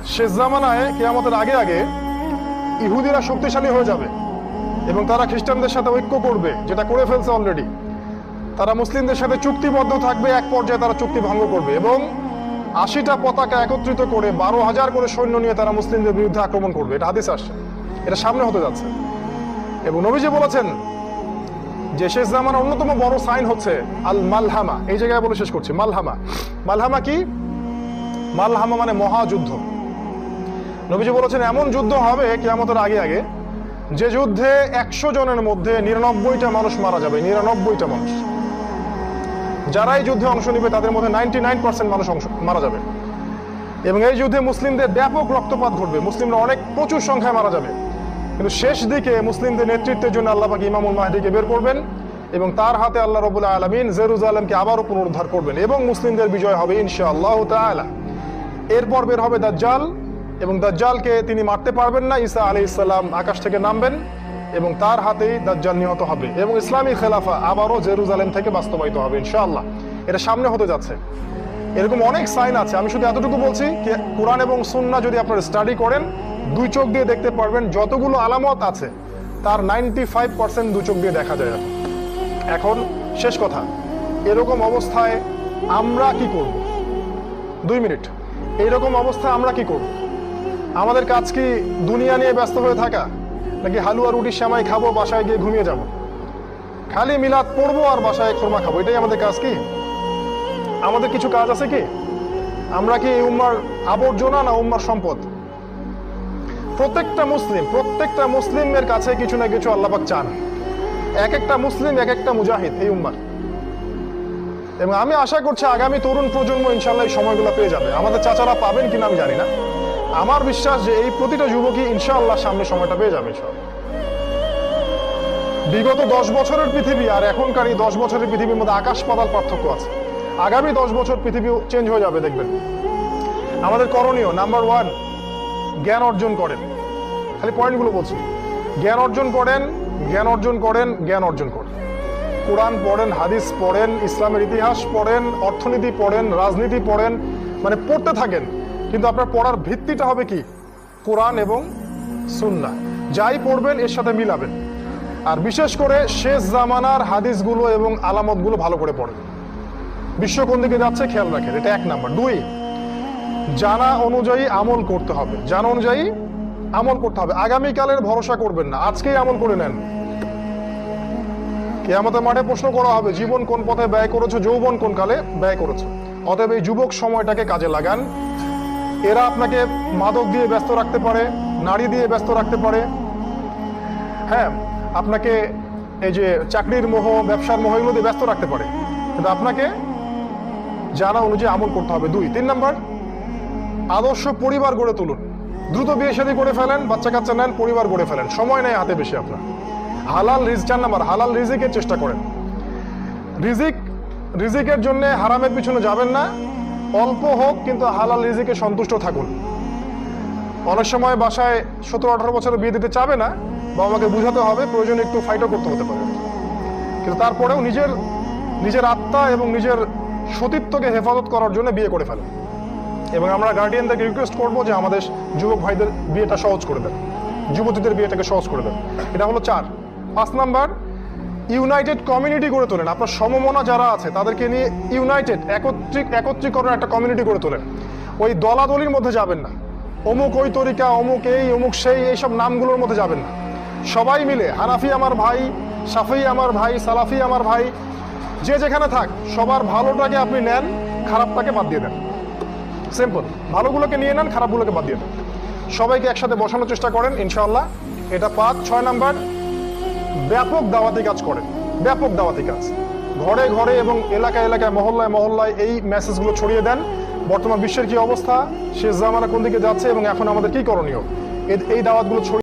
শেষ জামানায় কিয়ামতের আগে আগে ইহুদিরা শক্তিশালী হয়ে যাবে এবং তারা খ্রিস্টানদের সাথে ঐক্য করবে, যেটা করে ফেলছে অলরেডি। তারা মুসলিমদের সাথে চুক্তিবদ্ধ থাকবে, এক পর্যায়ে তারা চুক্তি ভঙ্গ করবে এবং 80টা পতাকা একত্রিত করে 12,000 করে সৈন্য নিয়ে তারা মুসলিমদের বিরুদ্ধে আক্রমণ করবে। এটা হাদিস আসছে, এটা সামনে হতে যাচ্ছে। এবং নবীজি বলেছেন যে শেষ জামানার অন্যতম বড় সাইন হচ্ছে আল মালহামা। এই জায়গায় বলে শেষ করছি, মালহামা। মালহামা কি? মালহামা মানে মহাযুদ্ধ। নবীজি বলেছেন এমন যুদ্ধ হবে কিয়ামতের আগে আগে যে যুদ্ধে 100 জনের মধ্যে 99টা মানুষ মারা যাবে। 99টা মানুষ, যারা এই যুদ্ধে অংশ নেবে তাদের মধ্যে 99% মানুষ মারা যাবে। এবং এই যুদ্ধে মুসলিমদের ব্যাপক রক্তপাত ঘটবে, মুসলিমরা প্রচুর সংখ্যায় মারা যাবে। কিন্তু শেষ দিকে মুসলিমদের নেতৃত্বের জন্য আল্লাহ পাক ইমামুল মাহদিকে বের করবেন এবং তার হাতে আল্লাহ রাব্বুল আলামিন জেরুজালেমকে আবারও পুনরুদ্ধার করবেন এবং মুসলিমদের বিজয় হবে ইনশাআল্লাহ তাআলা। এরপর বের হবে দাজ্জাল এবং দাজ্জালকে তিনি মারতে পারবেন না। ঈসা আলাইহিস সালাম আকাশ থেকে নামবেন এবং তার হাতেই দাজ্জাল নিহত হবে এবং ইসলামী খেলাফা আবারও জেরুজালেম থেকে বাস্তবায়িত হবে ইনশাআল্লাহ। এটা সামনে হতে যাচ্ছে। এরকম অনেক সাইন আছে। আমি শুধু এতটুকু বলছি, কোরআন এবং সুন্নাহ যদি আপনারা স্টাডি করেন, দুই চোখ দিয়ে দেখতে পারবেন যতগুলো আলামত আছে তার 95% দুই চোখ দিয়ে দেখা যায়। এখন শেষ কথা, এরকম অবস্থায় আমরা কি করব? 2 মিনিট। এইরকম অবস্থায় আমরা কি করব? আমাদের কাজ কি দুনিয়া নিয়ে ব্যস্ত হয়ে থাকা, নাকি হালুয়া রুটি সেমাই খাবো, বাসায় গিয়ে ঘুমিয়ে যাব? খালি মিলাদ পড়বো আর বাসায় খোরমা খাবো, এটাই আমাদের কাজ কি? আমাদের কিছু কাজ আছে কি? আমরা কি এই উম্মার আবর্জনা না উম্মার সম্পদ? প্রত্যেকটা মুসলিমের কাছে কিছু না কিছু আল্লাহ পাক চান। এক একটা মুসলিম এক একটা মুজাহিদ এই উম্মার। এবং আমি আশা করছি আগামী তরুণ প্রজন্ম ইনশাআল্লাহ এই সময়গুলো পেয়ে যাবে। আমাদের চাচারা পাবেন কিনা আমি জানি না। আমার বিশ্বাস যে এই প্রতিটা যুবকই ইনশাআল্লাহ সামনে সময়টা পেয়ে যাবে ইনশাআল্লাহ। বিগত 10 বছরের পৃথিবী আর এখনকার এই 10 বছরের পৃথিবীর মধ্যে আকাশ পাতাল পার্থক্য আছে। আগামী 10 বছর পৃথিবী চেঞ্জ হয়ে যাবে, দেখবেন। আমাদের করণীয়, নাম্বার 1, জ্ঞান অর্জন করেন। খালি পয়েন্টগুলো বলছি। জ্ঞান অর্জন করেন, জ্ঞান অর্জন করেন, জ্ঞান অর্জন করেন। কোরআন পড়েন, হাদিস পড়েন, ইসলামের ইতিহাস পড়েন, অর্থনীতি পড়েন, রাজনীতি পড়েন, মানে পড়তে থাকেন। কিন্তু আপনার পড়ার ভিত্তিটা হবে কি? কোরআন এবং সুন্নাহ। যাই পড়বেন এর সাথে মিলাবেন। আর বিশেষ করে শেষ জামানার হাদিসগুলো এবং আলামতগুলো ভালো করে পড়েন। বিশ্ব কোন দিকে যাচ্ছে খেয়াল রাখেন, এটা 1 নাম্বার। 2, জানা অনুযায়ী আমল করতে হবে। জানা অনুযায়ী আমল করতে হবে। আগামীকালের ভরসা করবেন না, আজকেই আমল করে নেন। কিয়ামতের মাঠে প্রশ্ন করা হবে, জীবন কোন পথে ব্যয় করেছো, যৌবন কোন কালে ব্যয় করেছো। অতএব এই যুবক সময়টাকে কাজে লাগান। এরা আপনাকে মাদক দিয়ে ব্যস্ত রাখতে পারে, নারী দিয়ে ব্যস্ত রাখতে পারে, হ্যাঁ, আপনাকে এই যে চাকরির মোহ, ব্যবসার মোহ, এগুলো দিয়ে ব্যস্ত রাখতে পারে। কিন্তু আপনাকে জানা অনুযায়ী আমল করতে হবে। 2, 3 নাম্বার, আদর্শ পরিবার গড়ে তুলুন। দ্রুত বিয়ে শাদী করে ফেলেন, বাচ্চা কাচ্চা নেন, পরিবার গড়ে ফেলেন, সময় নেই হাতে বেশি আপনার। হালাল রিজিক। 4 নাম্বার, হালাল রিজিকের চেষ্টা করেন। রিজিকের জন্য হারামের পিছনে যাবেন না। অল্প হোক কিন্তু হালাল রিজিকে সন্তুষ্ট থাকুন। অনেক সময় বাসায় 17-18 বছরে বিয়ে দিতে চাবে না, বাবা মাকে বুঝাতে হবে, প্রয়োজনে একটু ফাইটও করতে হতে পারে। কিন্তু তারপরেও নিজের আত্মা এবং নিজের সতীত্বকে হেফাজত করার জন্য বিয়ে করে ফেলেন। এবং আমরা গার্ডিয়ানদেরকে রিকোয়েস্ট করবো যে আমাদের যুবক ভাইদের বিয়েটা সহজ করে দেন, যুবতীদের বিয়েটাকে সহজ করে দেন। এটা হলো 4। 5 নাম্বার, ইউনাইটেড কমিউনিটি গড়ে তোলেন। আপনার সমমনা যারা আছে তাদেরকে নিয়ে ইউনাইটেড, একত্রীকরণ একটা কমিউনিটি গড়ে তোলেন। ওই দলাদলির মধ্যে যাবেন না, অমুক ওই তরিকা, অমুক এই, অমুক সেই, এইসব নামগুলোর মধ্যে যাবেন না। সবাই মিলে, হানাফি আমার ভাই, শাফি আমার ভাই, সালাফি আমার ভাই, যে যেখানে থাক সবার ভালোটাকে আপনি নেন, খারাপটাকে বাদ দিয়ে দেন। সিম্পল। ভালোগুলোকে নিয়ে নেন, খারাপগুলোকে বাদ দিয়ে দেন। সবাইকে একসাথে বসানোর চেষ্টা করেন ইনশাআল্লাহ। এটা 5। 6 নাম্বার, ব্যাপক দাওয়াতি কাজ করেন। ব্যাপক দাওয়াতি কাজ ঘরে ঘরে এবং এলাকায় মহল্লায় এই মেসেজগুলো ছড়িয়ে দেন। বর্তমান বিশ্বের কি অবস্থা, শেষ জামানা কোন দিকে যাচ্ছে এবং এখন আমাদের কি করণীয়, এই দাওয়াতগুলো ছড়িয়ে